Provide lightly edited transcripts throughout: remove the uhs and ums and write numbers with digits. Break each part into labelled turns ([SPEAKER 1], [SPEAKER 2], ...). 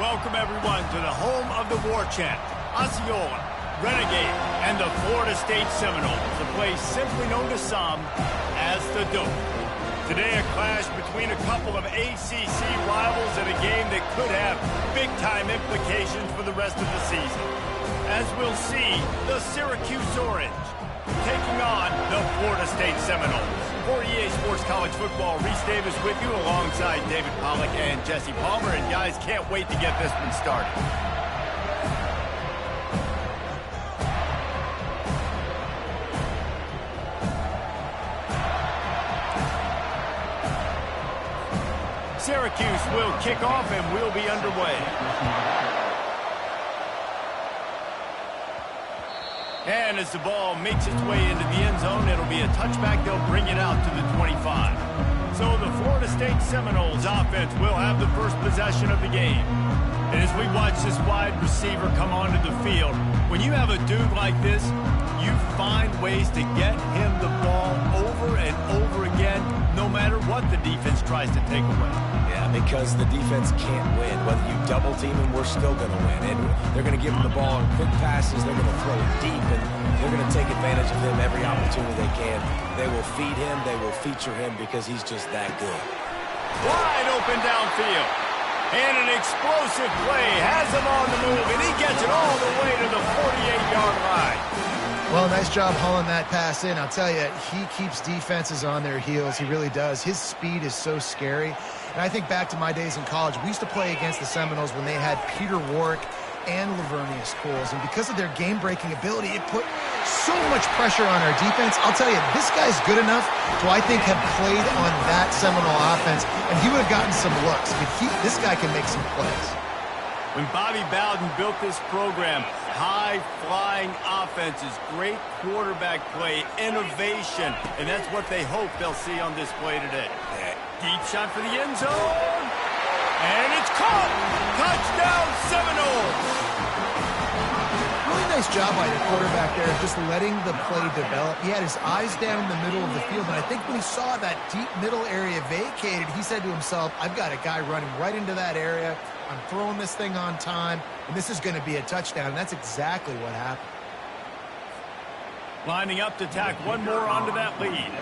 [SPEAKER 1] Welcome, everyone, to the home of the War Chant, Osceola, Renegade, and the Florida State Seminoles, a place simply known to some as the Dope. Today, a clash between a couple of ACC rivals in a game that could have big-time implications for the rest of the season. As we'll see, the Syracuse Orange taking on the Florida State Seminoles. For EA Sports College Football, Reese Davis with you alongside David Pollack and Jesse Palmer. And guys, can't wait to get this one started. Syracuse will kick off and we'll be underway. And as the ball makes its way into the end zone, it'll be a touchback. They'll bring it out to the 25. So the Florida State Seminoles offense will have the first possession of the game. And as we watch this wide receiver come onto the field, when you have a dude like this, you find ways to get him the ball over and over again, no matter what the defense tries to take away.
[SPEAKER 2] Yeah, because the defense can't win. Whether you double team him, we're still going to win. And they're going to give him the ball in quick passes. They're going to throw it deep, and they're going to take advantage of him every opportunity they can. They will feed him. They will feature him because he's just that good.
[SPEAKER 1] Wide open downfield. And an explosive play has him on the move, and he gets it all the way to the 48-yard line.
[SPEAKER 3] Well, nice job hauling that pass in. I'll tell you, he keeps defenses on their heels. He really does. His speed is so scary. And I think back to my days in college. We used to play against the Seminoles when they had Peter Warwick and Lavernius Coles. And because of their game-breaking ability, it put so much pressure on our defense. I'll tell you, this guy's good enough to, I think, have played on that Seminole offense, and he would have gotten some looks. But this guy can make some plays.
[SPEAKER 1] When Bobby Bowden built this program, high-flying offenses, great quarterback play, innovation, and that's what they hope they'll see on display today. Deep shot for the end zone, and it's caught! Touchdown, Seminoles!
[SPEAKER 3] Really nice job by the quarterback there, just letting the play develop. He had his eyes down in the middle of the field, and I think when he saw that deep middle area vacated, he said to himself, I've got a guy running right into that area. I'm throwing this thing on time, and this is going to be a touchdown, and that's exactly what happened.
[SPEAKER 1] Lining up to tack one more onto that lead.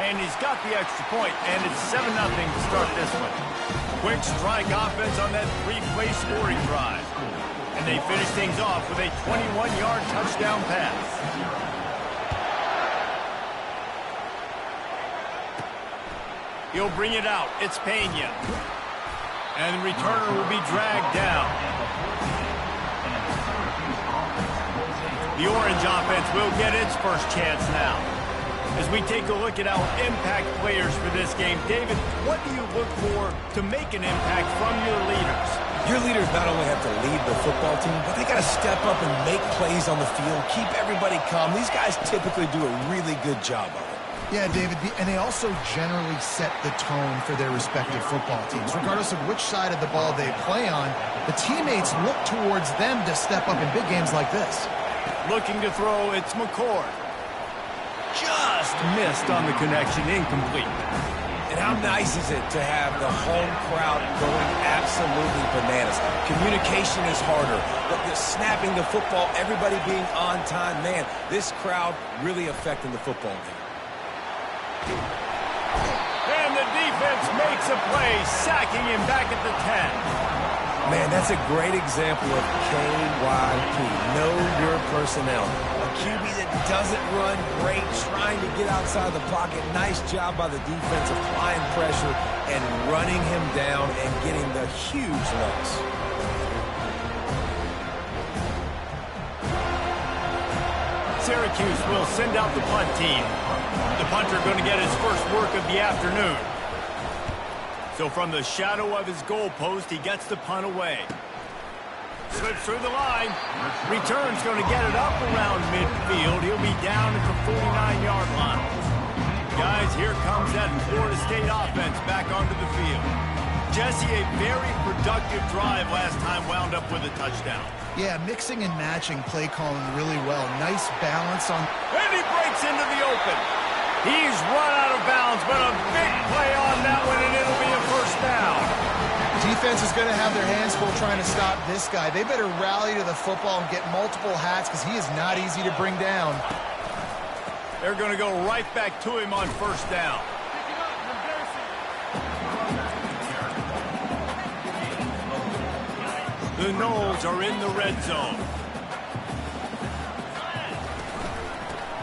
[SPEAKER 1] And he's got the extra point, and it's 7-0 to start this one. Quick strike offense on that three-play scoring drive. And they finish things off with a 21-yard touchdown pass. He'll bring it out. It's Pena. And the returner will be dragged down. The Orange offense will get its first chance now. As we take a look at our impact players for this game, David, what do you look for to make an impact from your leaders?
[SPEAKER 2] Your leaders not only have to lead the football team, but they got to step up and make plays on the field, keep everybody calm. These guys typically do a really good job of it.
[SPEAKER 3] Yeah, David, and they also generally set the tone for their respective football teams. Regardless of which side of the ball they play on, the teammates look towards them to step up in big games like this.
[SPEAKER 1] Looking to throw, it's McCord. Just missed on the connection, incomplete.
[SPEAKER 2] And how nice is it to have the home crowd going absolutely bananas? Communication is harder, but the snapping the football, everybody being on time, man, this crowd really affecting the football game.
[SPEAKER 1] And the defense makes a play, sacking him back at the 10.
[SPEAKER 2] Man, that's a great example of KYP. Know your personnel. A QB that doesn't run great, trying to get outside the pocket. Nice job by the defense applying pressure and running him down and getting the huge loss.
[SPEAKER 1] Syracuse will send out the punt team. The punter going to get his first work of the afternoon. So from the shadow of his goalpost, he gets the punt away. Slips through the line. Return's going to get it up around midfield. He'll be down at the 49-yard line. Guys, here comes that Florida State offense back onto the field. Jesse, a very productive drive last time wound up with a touchdown.
[SPEAKER 3] Yeah, mixing and matching play calling really well. Nice balance on...
[SPEAKER 1] And he breaks into the open. He's run out of bounds, but a big play on that one.
[SPEAKER 3] defense is going to have their hands full trying to stop this guy. They better rally to the football and get multiple hats because he is not easy to bring down.
[SPEAKER 1] They're going to go right back to him on first down. The Knowles are in the red zone.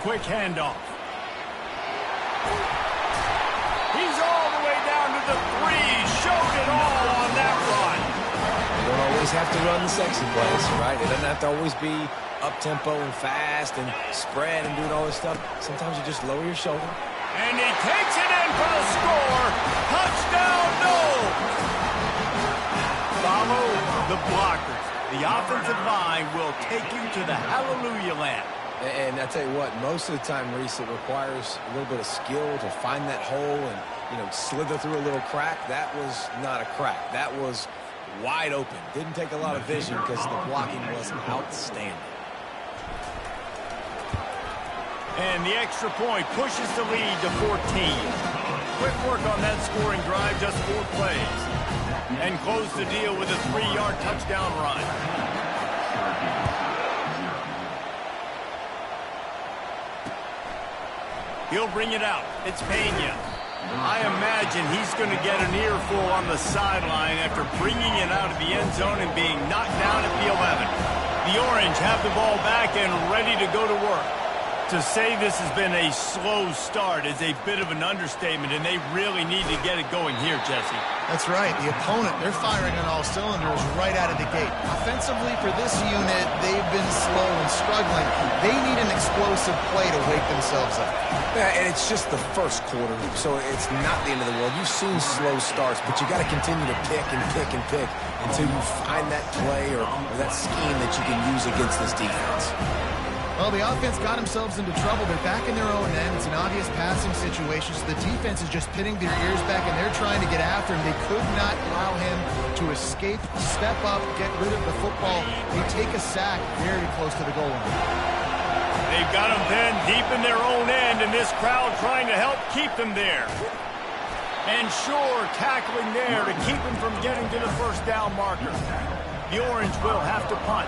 [SPEAKER 1] Quick handoff. He's all the way down to the 3. Showed it all on that run.
[SPEAKER 2] You don't always have to run the sexy plays, right? It doesn't have to always be up-tempo and fast and spread and doing all this stuff. Sometimes you just lower your shoulder.
[SPEAKER 1] And he takes it in for the score. Touchdown, Knowles. Follow the blockers. The offensive line will take you to the hallelujah land.
[SPEAKER 2] And I tell you what, most of the time, Reese, it requires a little bit of skill to find that hole and, you know, slither through a little crack. That was not a crack. That was wide open. Didn't take a lot of vision because the blocking was outstanding.
[SPEAKER 1] And the extra point pushes the lead to 14. Quick work on that scoring drive, just 4 plays. And close the deal with a 3-yard touchdown run. He'll bring it out. It's Pena. I imagine he's going to get an earful on the sideline after bringing it out of the end zone and being knocked down at the 11. The Orange have the ball back and ready to go to work. To say this has been a slow start is a bit of an understatement, and they really need to get it going here, Jesse.
[SPEAKER 3] That's right. The opponent, they're firing on all cylinders right out of the gate. Offensively, for this unit, they've been slow and struggling. They need an explosive play to wake themselves up.
[SPEAKER 2] Yeah, and it's just the first quarter, so it's not the end of the world. You've seen slow starts, but you got to continue to pick and pick and pick until you find that play or that scheme that you can use against this defense.
[SPEAKER 3] Well, the offense got themselves into trouble. They're back in their own end. It's an obvious passing situation, so the defense is just pinning their ears back, and they're trying to get after him. They could not allow him to escape, step up, get rid of the football. They take a sack very close to the goal line.
[SPEAKER 1] They've got them pinned deep in their own end, and this crowd trying to help keep them there. And sure, tackling there to keep them from getting to the first down marker. The Orange will have to punt.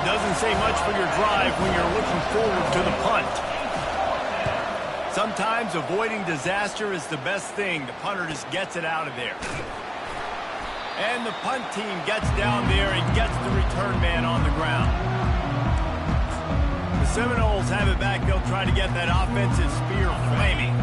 [SPEAKER 1] Doesn't say much for your drive when you're looking forward to the punt. Sometimes avoiding disaster is the best thing. The punter just gets it out of there. And the punt team gets down there and gets the return man on the ground. The Seminoles have it back. They'll try to get that offensive spear flaming.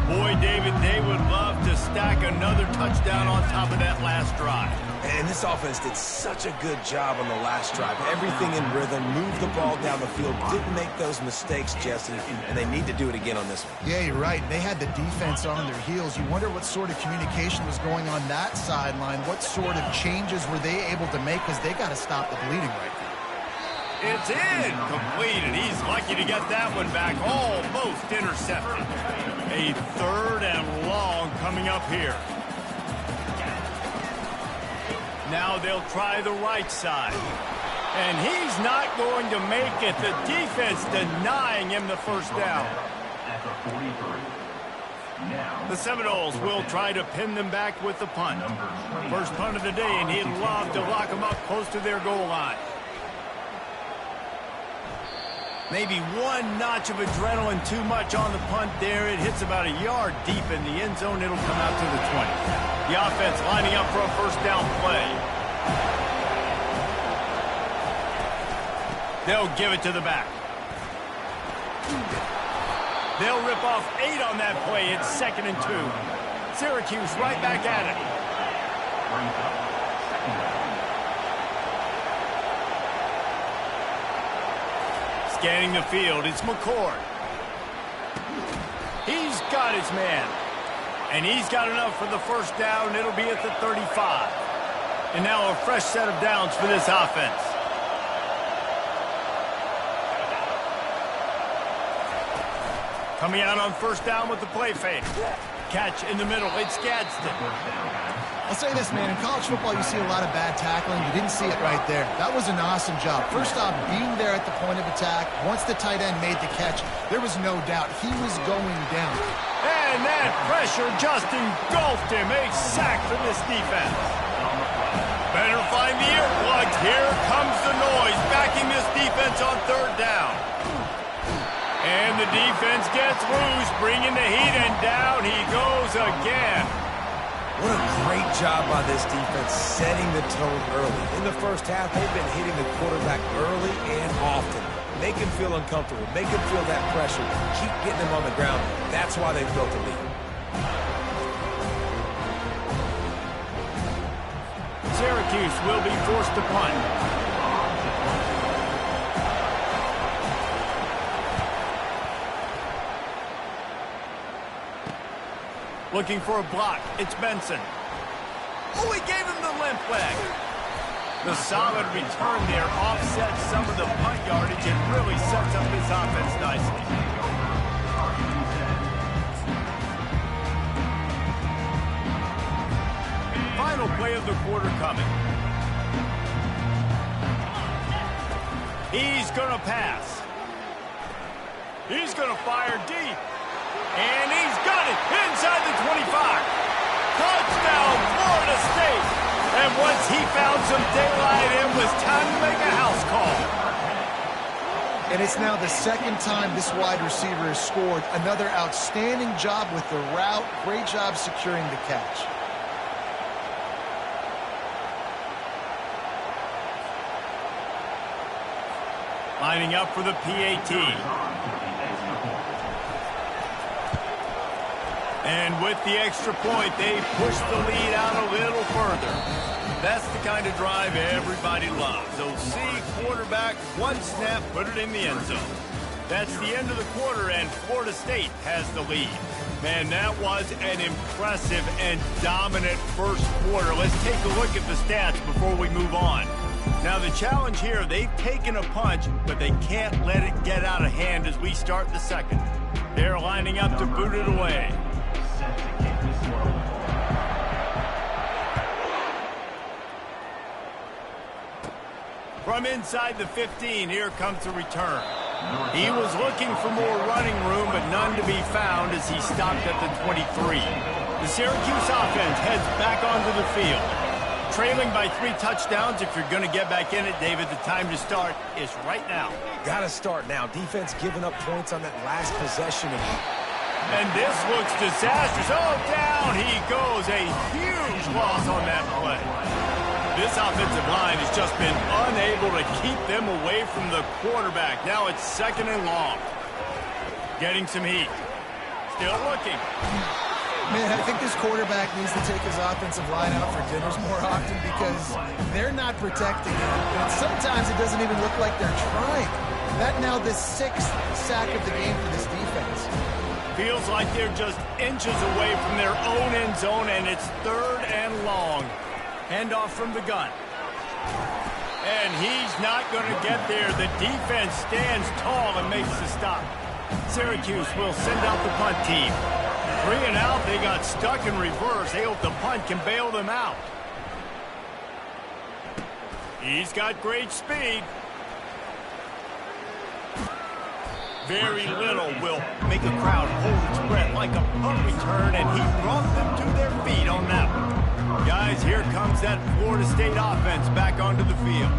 [SPEAKER 1] Boy, David, they would love to stack another touchdown on top of that last drive.
[SPEAKER 2] And this offense did such a good job on the last drive. Everything in rhythm, moved the ball down the field, didn't make those mistakes, Jesse, and they need to do it again on this one.
[SPEAKER 3] Yeah, you're right. They had the defense on their heels. You wonder what sort of communication was going on that sideline. What sort of changes were they able to make, because they got to stop the bleeding right now.
[SPEAKER 1] It's incomplete, and he's lucky to get that one back. Almost intercepted. A 3rd and long coming up here. Now they'll try the right side. And he's not going to make it. The defense denying him the first down. The Seminoles will try to pin them back with the punt. First punt of the day, and he'd love to lock them up close to their goal line. Maybe one notch of adrenaline too much on the punt there. It hits about a yard deep in the end zone. It'll come out to the 20. The offense lining up for a first down play. They'll give it to the back. They'll rip off 8 on that play. It's 2nd and 2. Syracuse right back at it. Scanning the field, it's McCord. He's got his man. And he's got enough for the first down. It'll be at the 35. And now a fresh set of downs for this offense. Coming out on first down with the play fake. Catch in the middle, it's Gadsden.
[SPEAKER 3] I'll say this, man, in college football you see a lot of bad tackling. You didn't see it right there. That was an awesome job. First off, being there at the point of attack. Once the tight end made the catch, there was no doubt he was going down.
[SPEAKER 1] And that pressure just engulfed him. A sack for this defense. Better find the earplugs. Here comes the noise, backing this defense on third down. And the defense gets loose, bringing the heat, and down he goes again.
[SPEAKER 2] What a great job by this defense setting the tone early. In the first half, they've been hitting the quarterback early and often. Make him feel uncomfortable. Make him feel that pressure. Keep getting him on the ground. That's why they've built a lead.
[SPEAKER 1] Syracuse will be forced to punt. Looking for a block. It's Benson. Oh, he gave him the limp leg. The solid return there offsets some of the punt yardage and really sets up his offense nicely. Final play of the quarter coming. He's going to pass. He's going to fire deep. And he's got it inside the 25. Touchdown, Florida State. And once he found some daylight, it was time to make a house call.
[SPEAKER 3] And it's now the second time this wide receiver has scored. Another outstanding job with the route. Great job securing the catch.
[SPEAKER 1] Lining up for the PAT. And with the extra point, they push the lead out a little further. That's the kind of drive everybody loves. OC, quarterback, one snap, put it in the end zone. That's the end of the quarter, and Florida State has the lead. Man, that was an impressive and dominant first quarter. Let's take a look at the stats before we move on. Now, the challenge here, they've taken a punch, but they can't let it get out of hand as we start the second. They're lining up to boot it away. From inside the 15, here comes the return. He was looking for more running room, but none to be found as he stopped at the 23. The Syracuse offense heads back onto the field. Trailing by 3 touchdowns. If you're going to get back in it, David, the time to start is right now.
[SPEAKER 2] Got to start now. Defense giving up points on that last possession.
[SPEAKER 1] And this looks disastrous. Oh, down he goes. A huge loss on that play. This offensive line has just been unable to keep them away from the quarterback. Now it's second and long. Getting some heat. Still looking.
[SPEAKER 3] Man, I think this quarterback needs to take his offensive line out for dinners more often because they're not protecting him. And sometimes it doesn't even look like they're trying. That now the 6th sack of the game for this defense.
[SPEAKER 1] Feels like they're just inches away from their own end zone, and it's third and long. Handoff from the gun. And he's not going to get there. The defense stands tall and makes the stop. Syracuse will send out the punt team. 3 and out, they got stuck in reverse. They hope the punt can bail them out. He's got great speed. Very little will make a crowd hold its breath like a punt return, and he brought them to their feet on that one. Guys, here comes that Florida State offense back onto the field.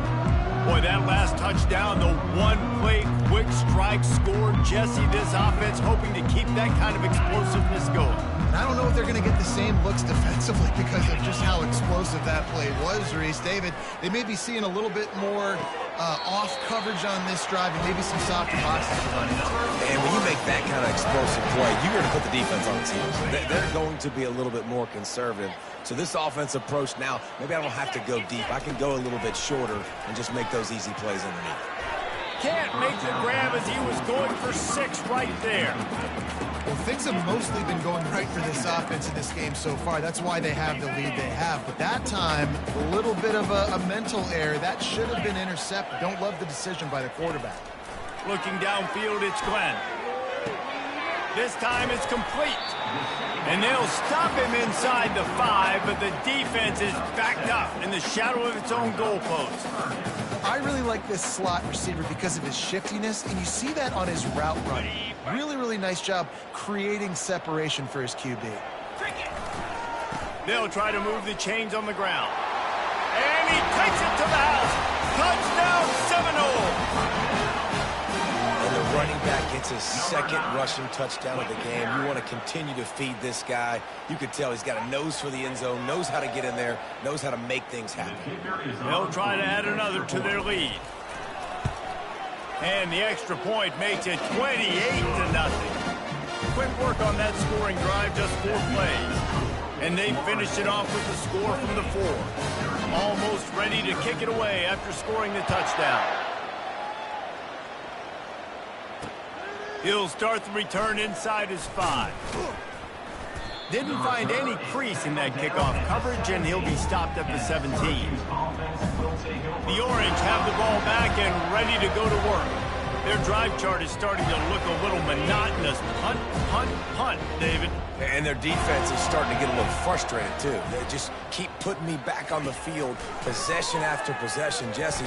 [SPEAKER 1] Boy, that last touchdown, the one-play quick strike scored. Jesse, this offense hoping to keep that kind of explosiveness going.
[SPEAKER 3] And I don't know if they're going to get the same looks defensively because of just how explosive that play was, Reese. David, they may be seeing a little bit more off coverage on this drive and maybe some softer boxes to run into.
[SPEAKER 2] And when you make that kind of explosive play, you're going to put the defense on the team. They're going to be a little bit more conservative. So this offense approach now, maybe I don't have to go deep. I can go a little bit shorter and just make those easy plays underneath.
[SPEAKER 1] Can't make the grab as he was going for 6 right there.
[SPEAKER 3] Well, things have mostly been going right for this offense in this game so far. That's why they have the lead they have. But that time, a little bit of a mental error. That should have been intercepted. Don't love the decision by the quarterback.
[SPEAKER 1] Looking downfield, it's Glenn. This time it's complete. And they'll stop him inside the 5, but the defense is backed up in the shadow of its own goalpost.
[SPEAKER 3] I really like this slot receiver because of his shiftiness, and you see that on his route running. Really, really nice job creating separation for his QB.
[SPEAKER 1] They'll try to move the chains on the ground. And he takes it to the house. Touchdown, Seminole.
[SPEAKER 2] And the running back gets his second rushing touchdown of the game. You want to continue to feed this guy. You could tell he's got a nose for the end zone, knows how to get in there, knows how to make things happen.
[SPEAKER 1] They'll try to add another to their lead. And the extra point makes it 28-0. Quick work on that scoring drive, just 4 plays. And they finished it off with a score from the 4. Almost ready to kick it away after scoring the touchdown. He'll start the return inside his 5. Didn't find any crease in that kickoff coverage, and he'll be stopped at the 17. The Orange have the ball back and ready to go to work. Their drive chart is starting to look a little monotonous. Punt, punt, punt, David.
[SPEAKER 2] And their defense is starting to get a little frustrated, too. They just keep putting me back on the field, possession after possession. Jesse,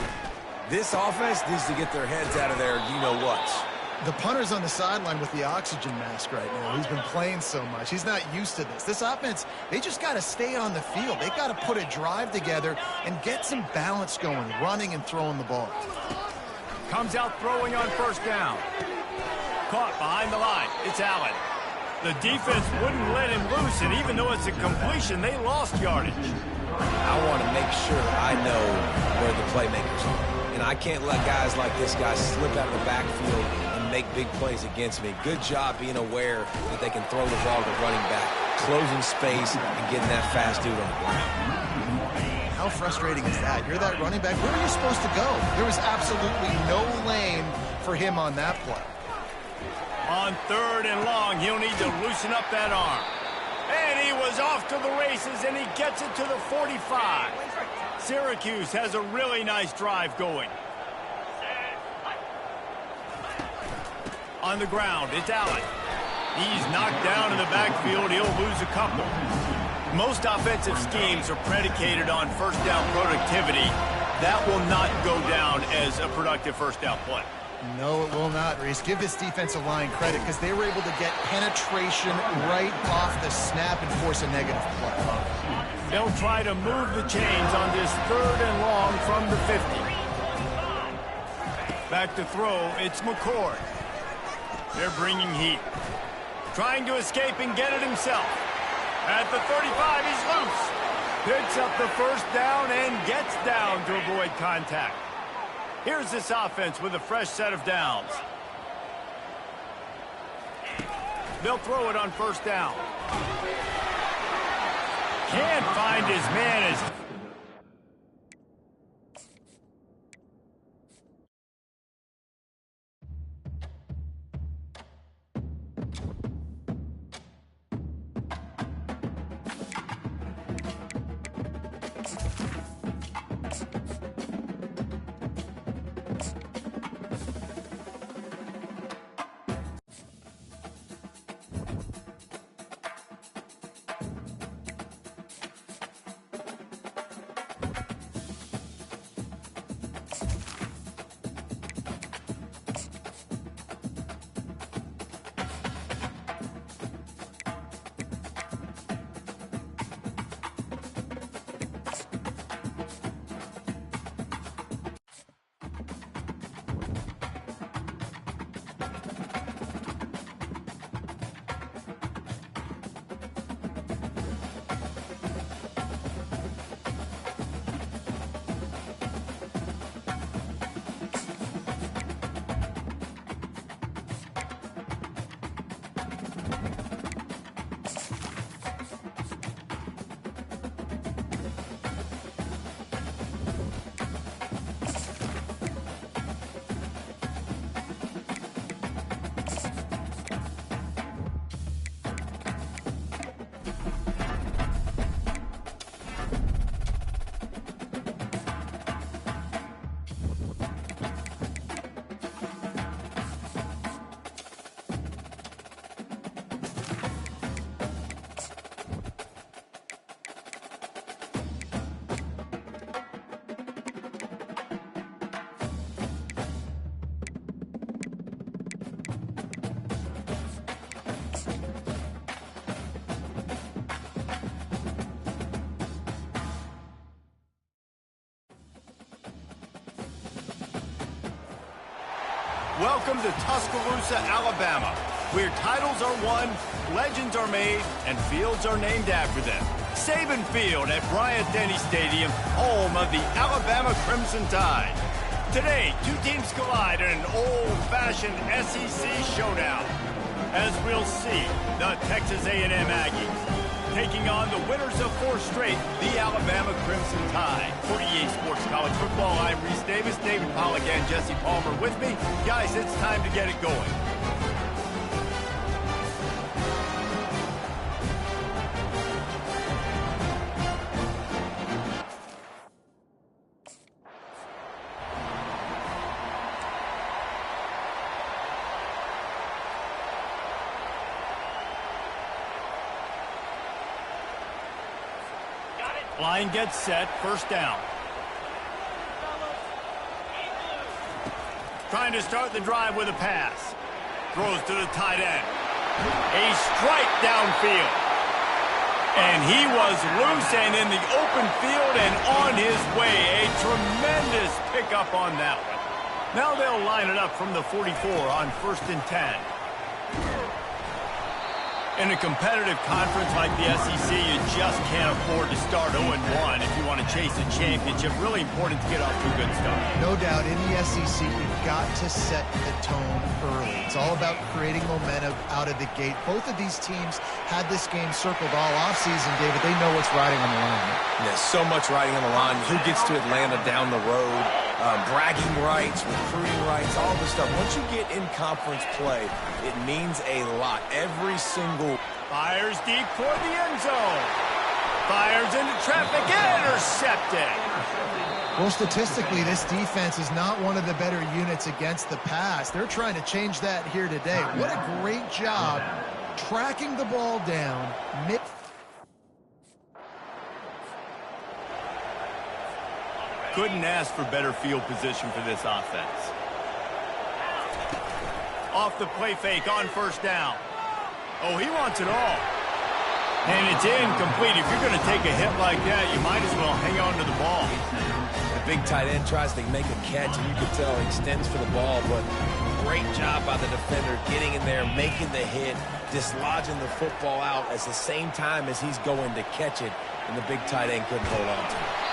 [SPEAKER 2] this offense needs to get their heads out of there, you-know-what.
[SPEAKER 3] The punter's on the sideline with the oxygen mask right now. He's been playing so much. He's not used to this. This offense, they just got to stay on the field. They got to put a drive together and get some balance going, running and throwing the ball.
[SPEAKER 1] Comes out throwing on first down. Caught behind the line. It's Allen. The defense wouldn't let him loose, and even though it's a completion, they lost yardage.
[SPEAKER 2] I want to make sure I know where the playmakers are. And I can't let guys like this guy slip out of the backfield and make big plays against me. Good job being aware that they can throw the ball to the running back, closing space and getting that fast dude on the ground.
[SPEAKER 3] How frustrating is that? You're that running back. Where are you supposed to go? There was absolutely no lane for him on that play.
[SPEAKER 1] On 3rd and long, he'll need to loosen up that arm. And he was off to the races, and he gets it to the 45. Syracuse has a really nice drive going. On the ground, it's Allen. He's knocked down in the backfield. He'll lose a couple. Most offensive schemes are predicated on first down productivity. That will not go down as a productive first down play.
[SPEAKER 3] No, it will not, Reese. Give this defensive line credit because they were able to get penetration right off the snap and force a negative play.
[SPEAKER 1] They'll try to move the chains on this 3rd and long from the 50. Back to throw, it's McCord. They're bringing heat. Trying to escape and get it himself. At the 35, he's loose. Picks up the first down and gets down to avoid contact. Here's this offense with a fresh set of downs. They'll throw it on first down. Can't find his man as... welcome to Tuscaloosa, Alabama, where titles are won, legends are made, and fields are named after them. Saban Field at Bryant-Denny Stadium, home of the Alabama Crimson Tide. Today, two teams collide in an old-fashioned SEC showdown. As we'll see, the Texas A&M Aggies taking on the winners of 4 straight, the Alabama Crimson Tide. For EA Sports College Football, I'm Reese Davis, David Pollack, and Jesse Palmer with me. Guys, it's time to get it going. Line gets set, first down. Trying to start the drive with a pass. Throws to the tight end. A strike downfield. And he was loose and in the open field and on his way. A tremendous pickup on that one. Now they'll line it up from the 44 on 1st and 10. In a competitive conference like the SEC, you just can't afford to start 0-1 if you want to chase a championship. Really important to get off to a good start.
[SPEAKER 3] No doubt, in the SEC, you've got to set the tone early. It's all about creating momentum out of the gate. Both of these teams had this game circled all offseason, David. They know what's riding on the line.
[SPEAKER 2] There's so much riding on the line. Who gets to Atlanta down the road? Bragging rights, recruiting rights, all this stuff. Once you get in conference play, it means a lot. Every single...
[SPEAKER 1] Fires deep toward the end zone. Fires into traffic, intercepted.
[SPEAKER 3] Well, statistically, this defense is not one of the better units against the pass. They're trying to change that here today. What a great job tracking the ball down.
[SPEAKER 1] Couldn't ask for better field position for this offense. Off the play fake on 1st down. Oh, he wants it all. And it's incomplete. If you're going to take a hit like that, you might as well hang on to the ball.
[SPEAKER 2] The big tight end tries to make a catch, and you can tell he extends for the ball, but great job by the defender getting in there, making the hit, dislodging the football out at the same time as he's going to catch it, and the big tight end couldn't hold on to it.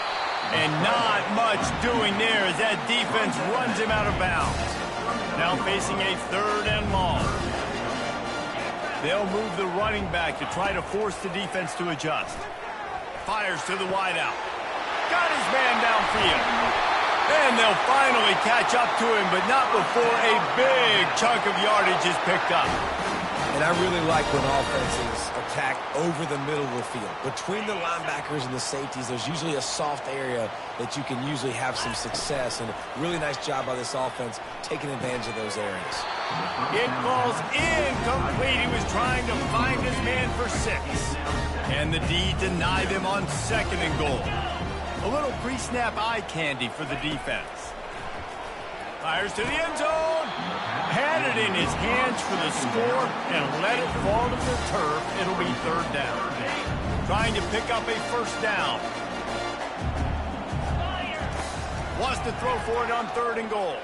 [SPEAKER 1] And not much doing there as that defense runs him out of bounds. Now facing a 3rd and long. They'll move the running back to try to force the defense to adjust. Fires to the wideout. Got his man downfield. And they'll finally catch up to him, but not before a big chunk of yardage is picked up.
[SPEAKER 2] And I really like when offenses attack over the middle of the field. Between the linebackers and the safeties, there's usually a soft area that you can usually have some success. And a really nice job by this offense taking advantage of those areas.
[SPEAKER 1] It falls incomplete. He was trying to find his man for 6. And the D denied him on 2nd and goal. A little pre-snap eye candy for the defense. Fires to the end zone. Had it in his hands for the score and let it fall to the turf. It'll be 3rd down. Trying to pick up a 1st down. Wants to throw for it on 3rd and goal.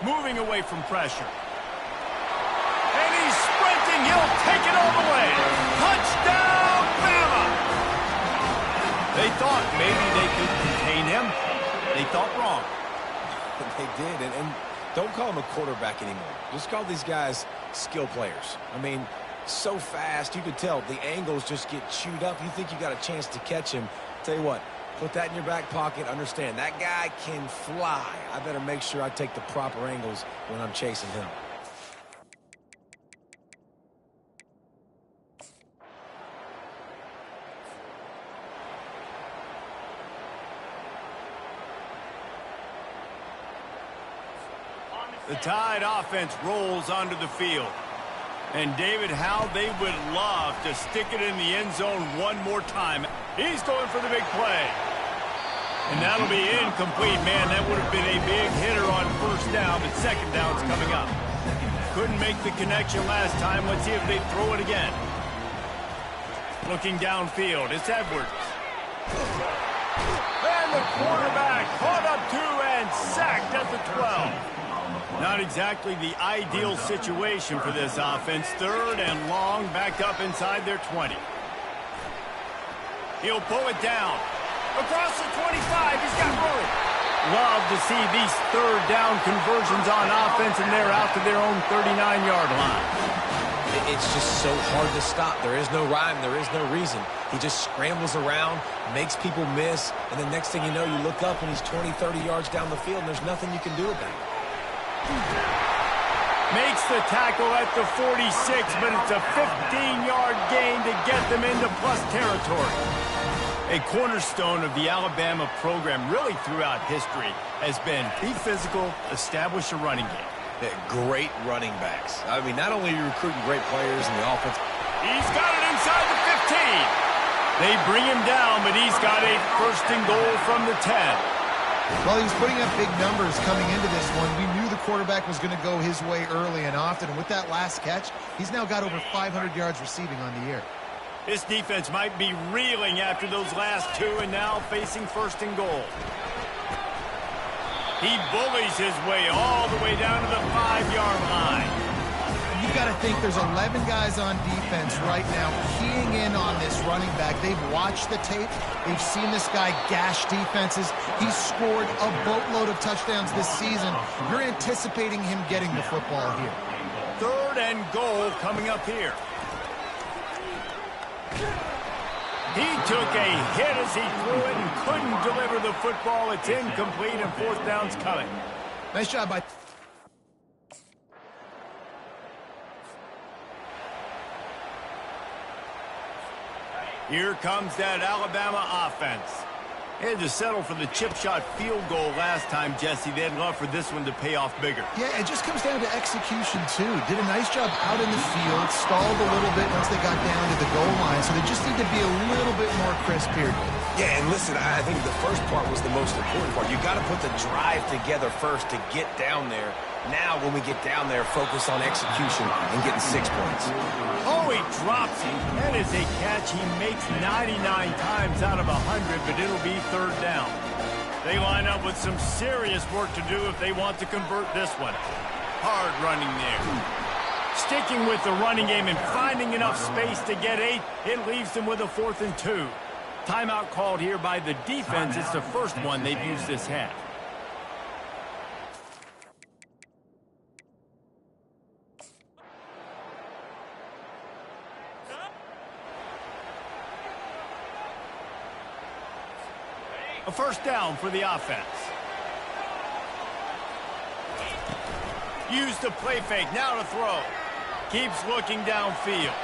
[SPEAKER 1] Moving away from pressure. And he's sprinting. He'll take it all the way. Touchdown, Bama! They thought maybe they could contain him. They thought wrong.
[SPEAKER 2] They did, and don't call him a quarterback anymore. Just call these guys skill players. I mean, so fast, you could tell the angles just get chewed up. You think you got a chance to catch him. Tell you what, put that in your back pocket. Understand, that guy can fly. I better make sure I take the proper angles when I'm chasing him.
[SPEAKER 1] The Tide offense rolls onto the field. And David, how they would love to stick it in the end zone one more time. He's going for the big play. And that'll be incomplete. Man, that would have been a big hitter on 1st down, but 2nd down's coming up. Couldn't make the connection last time. Let's see if they throw it again. Looking downfield, it's Edwards. And the quarterback caught up 2 and sacked at the 12. Not exactly the ideal situation for this offense. 3rd and long, back up inside their 20. He'll pull it down. Across the 25, he's got room. Love to see these 3rd down conversions on offense, and they're out to their own 39-yard line.
[SPEAKER 2] It's just so hard to stop. There is no rhyme. There is no reason. He just scrambles around, makes people miss, and the next thing you know, you look up and he's 20, 30 yards down the field, and there's nothing you can do about it.
[SPEAKER 1] Makes the tackle at the 46, but it's a 15-yard gain to get them into plus territory. A cornerstone of the Alabama program really throughout history has been be physical, establish a running game.
[SPEAKER 2] Great running backs. I mean, not only are you recruiting great players in the offense.
[SPEAKER 1] He's got it inside the 15. They bring him down, but he's got a 1st and goal from the 10.
[SPEAKER 3] Well, he was putting up big numbers coming into this one. We knew the quarterback was going to go his way early and often, and with that last catch, he's now got over 500 yards receiving on the year.
[SPEAKER 1] This defense might be reeling after those last 2 and now facing 1st and goal. He bullies his way all the way down to the 5-yard line.
[SPEAKER 3] You've got to think there's 11 guys on defense right now keying in on this running back. They've watched the tape. They've seen this guy gash defenses. He's scored a boatload of touchdowns this season. You're anticipating him getting the football here.
[SPEAKER 1] 3rd and goal coming up here. He took a hit as he threw it and couldn't deliver the football. It's incomplete, and 4th down's coming.
[SPEAKER 3] Nice job by...
[SPEAKER 1] Here comes that Alabama offense. They had to settle for the chip shot field goal last time, Jesse. They'd love for this one to pay off bigger.
[SPEAKER 3] Yeah, it just comes down to execution, too. Did a nice job out in the field, stalled a little bit once they got down to the goal line, so they just need to be a little bit more crisp here.
[SPEAKER 2] Yeah, and listen, I think the first part was the most important part. You got to put the drive together first to get down there. Now, when we get down there, focus on execution and getting 6 points.
[SPEAKER 1] Oh, he drops him. That is a catch he makes 99 times out of 100, but it'll be 3rd down. They line up with some serious work to do if they want to convert this one. Hard running there. Sticking with the running game and finding enough space to get 8, it leaves them with a 4th and 2. Timeout called here by the defense. It's the first one they've used this half. A 1st down for the offense. Use the play fake, now to throw. Keeps looking downfield.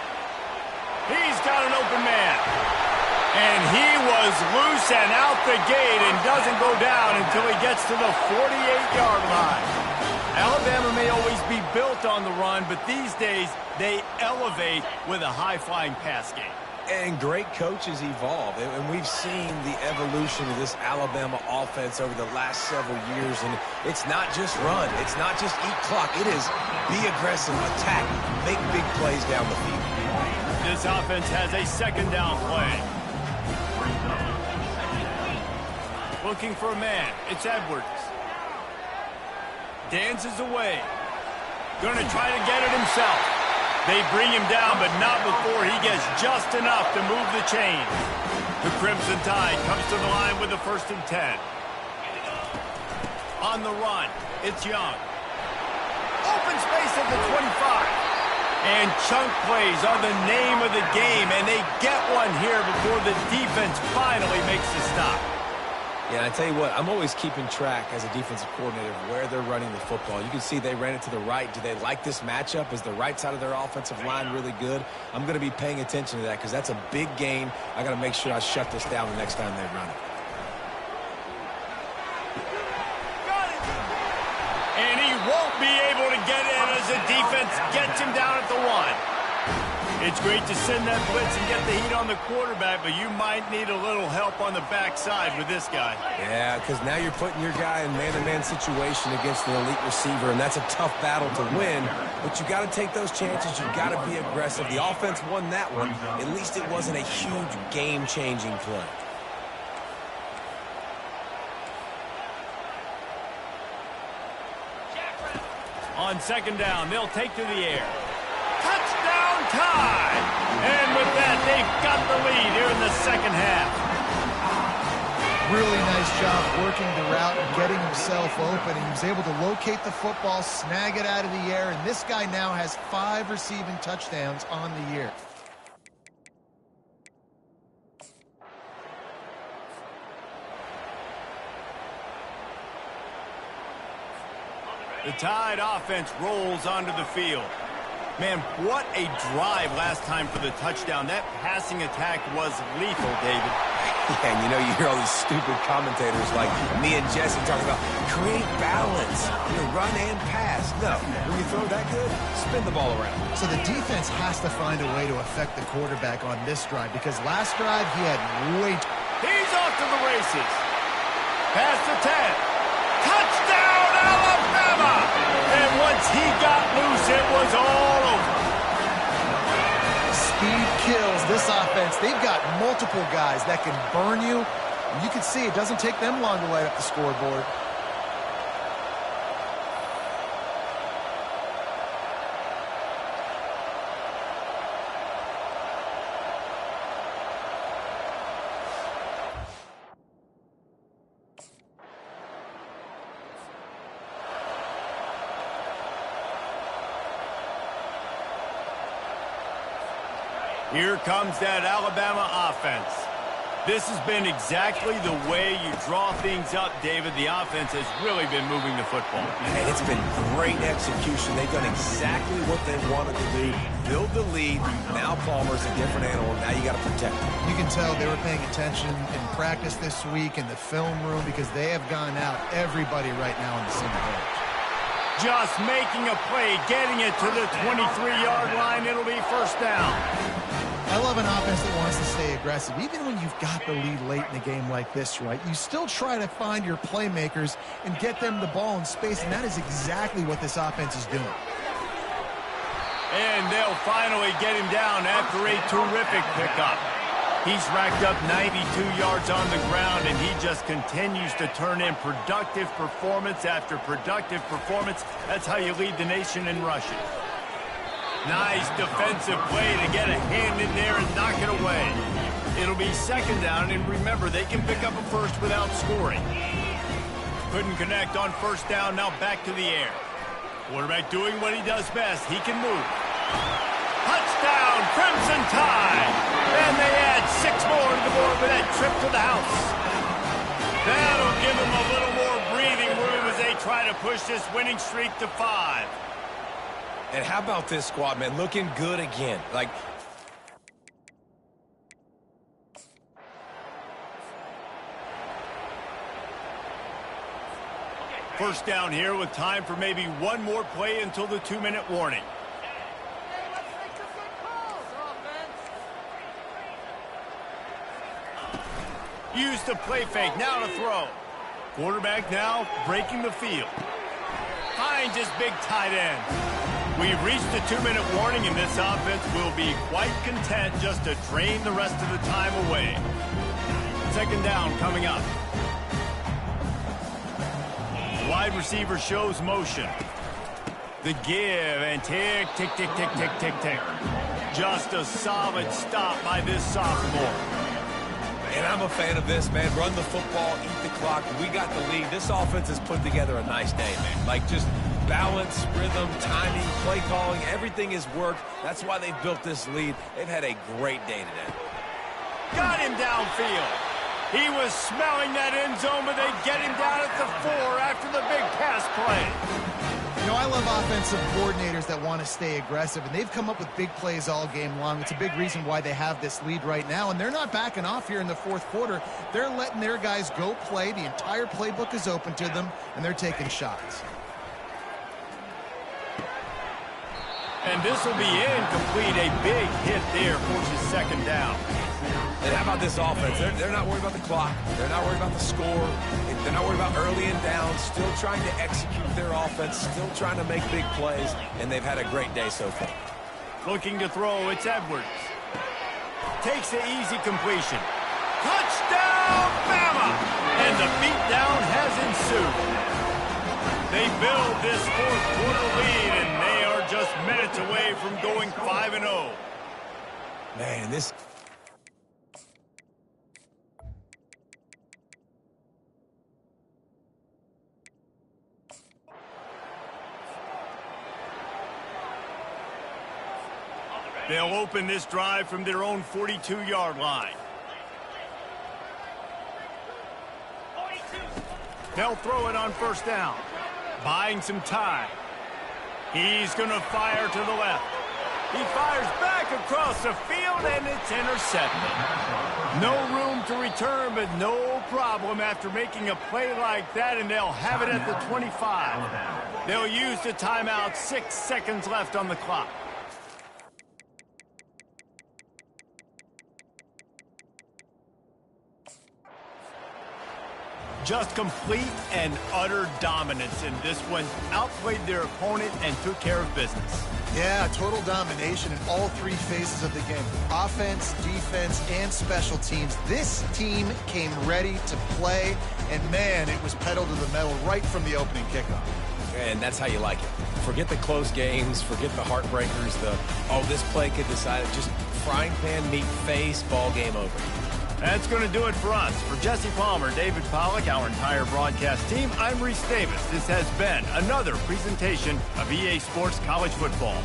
[SPEAKER 1] He's got an open man. And he was loose and out the gate and doesn't go down until he gets to the 48-yard line. Alabama may always be built on the run, but these days they elevate with a high-flying pass game.
[SPEAKER 2] And great coaches evolve, and we've seen the evolution of this Alabama offense over the last several years, and it's not just run, it's not just eat clock, it is be aggressive, attack, make big plays down the field.
[SPEAKER 1] This offense has a 2nd down play. Looking for a man, it's Edwards. Dances away. Gonna try to get it himself. They bring him down, but not before he gets just enough to move the chain. The Crimson Tide comes to the line with a 1st and 10. On the run, it's Young. Open space at the 25. And chunk plays are the name of the game, and they get one here before the defense finally makes the stop.
[SPEAKER 2] Yeah, I tell you what, I'm always keeping track as a defensive coordinator of where they're running the football. You can see they ran it to the right. Do they like this matchup? Is the right side of their offensive line really good? I'm going to be paying attention to that because that's a big game. I got to make sure I shut this down the next time they run it.
[SPEAKER 1] And he won't be able to get in as the defense gets him down at the 1. It's great to send that blitz and get the heat on the quarterback, but you might need a little help on the backside with this guy.
[SPEAKER 2] Yeah, because now you're putting your guy in man-to-man situation against an elite receiver, and that's a tough battle to win, but you got to take those chances. You got to be aggressive. The offense won that one. At least it wasn't a huge game-changing play.
[SPEAKER 1] On second down, they'll take to the air. Touchdown tie! And with that, they've got the lead here in the second half.
[SPEAKER 3] Really nice job working the route and getting himself open. And he was able to locate the football, snag it out of the air, and this guy now has 5 receiving touchdowns on the year.
[SPEAKER 1] The Tide offense rolls onto the field. Man, what a drive last time for the touchdown. That passing attack was lethal, David.
[SPEAKER 2] Yeah, and you know, you hear all these stupid commentators like me and Jesse talking about create balance, run and pass. No, when you throw that good, spin the ball around.
[SPEAKER 3] So the defense has to find a way to affect the quarterback on this drive because last drive he had way too...
[SPEAKER 1] He's off to the races. Pass to 10. Touchdown, Alabama! And once he got loose, it was all over.
[SPEAKER 3] Speed kills this offense. They've got multiple guys that can burn you. You can see it doesn't take them long to light up the scoreboard.
[SPEAKER 1] Here comes that Alabama offense. This has been exactly the way you draw things up, David. The offense has really been moving the football.
[SPEAKER 2] And it's been great execution. They've done exactly what they wanted to do. Build the lead. Now Palmer's a different animal. Now you got to protect him.
[SPEAKER 3] You can tell they were paying attention in practice this week in the film room because they have gone out everybody right now on the same page.
[SPEAKER 1] Just making a play, getting it to the 23-yard line. It'll be first down.
[SPEAKER 3] I love an offense that wants to stay aggressive. Even when you've got the lead late in a game like this, right, you still try to find your playmakers and get them the ball in space, and that is exactly what this offense is doing.
[SPEAKER 1] And they'll finally get him down after a terrific pickup. He's racked up 92 yards on the ground, and he just continues to turn in productive performance after productive performance. That's how you lead the nation in rushing. Nice defensive play to get a hand in there and knock it away. It'll be second down, and remember, they can pick up a first without scoring. Couldn't connect on first down, now back to the air. Quarterback doing what he does best. He can move. Touchdown, Crimson Tide! And they add 6 more to the board with that trip to the house. That'll give them a little more breathing room as they try to push this winning streak to 5.
[SPEAKER 2] And how about this squad, man? Looking good again. Like,
[SPEAKER 1] first down here with time for maybe one more play until the 2-minute warning. Use the play fake, now to throw. Quarterback now breaking the field. Finds his big tight end. We've reached the 2-minute warning, and this offense will be quite content just to drain the rest of the time away. Second down coming up. Wide receiver shows motion. The give, and tick, tick, tick, tick, tick, tick, tick. Just a solid stop by this sophomore.
[SPEAKER 2] And I'm a fan of this, man. Run the football, eat the clock. We got the lead. This offense has put together a nice day, man. Like, just balance, rhythm, timing, play calling, everything has worked. That's why they've built this lead. They've had a great day today.
[SPEAKER 1] Got him downfield. He was smelling that end zone, but they get him down at the 4 after the big pass play.
[SPEAKER 3] You know, I love offensive coordinators that want to stay aggressive, and they've come up with big plays all game long. It's a big reason why they have this lead right now, and they're not backing off here in the fourth quarter. They're letting their guys go play. The entire playbook is open to them, and they're taking shots.
[SPEAKER 1] And this will be incomplete. A big hit there forces second down.
[SPEAKER 2] And how about this offense? They're not worried about the clock. They're not worried about the score. They're not worried about early and down. Still trying to execute their offense. Still trying to make big plays. And they've had a great day so far.
[SPEAKER 1] Looking to throw, it's Edwards. Takes the easy completion. Touchdown, Bama! And the beatdown has ensued. They build this fourth quarter lead, and they are just minutes away from going 5-0.
[SPEAKER 2] Man, this...
[SPEAKER 1] They'll open this drive from their own 42-yard line. They'll throw it on first down, buying some time. He's going to fire to the left. He fires back across the field, and it's intercepted. No room to return, but no problem after making a play like that, and they'll have it at the 25. They'll use the timeout, 6 seconds left on the clock. Just complete and utter dominance in this one. Outplayed their opponent and took care of business.
[SPEAKER 3] Yeah, total domination in all three phases of the game. Offense, defense, and special teams. This team came ready to play, and man, it was pedal to the metal right from the opening kickoff.
[SPEAKER 2] And that's how you like it. Forget the close games, forget the heartbreakers, oh, this play could decide it. Just frying pan, meet face, ball game over.
[SPEAKER 1] That's going to do it for us. For Jesse Palmer, David Pollack, our entire broadcast team, I'm Reese Davis. This has been another presentation of EA Sports College Football.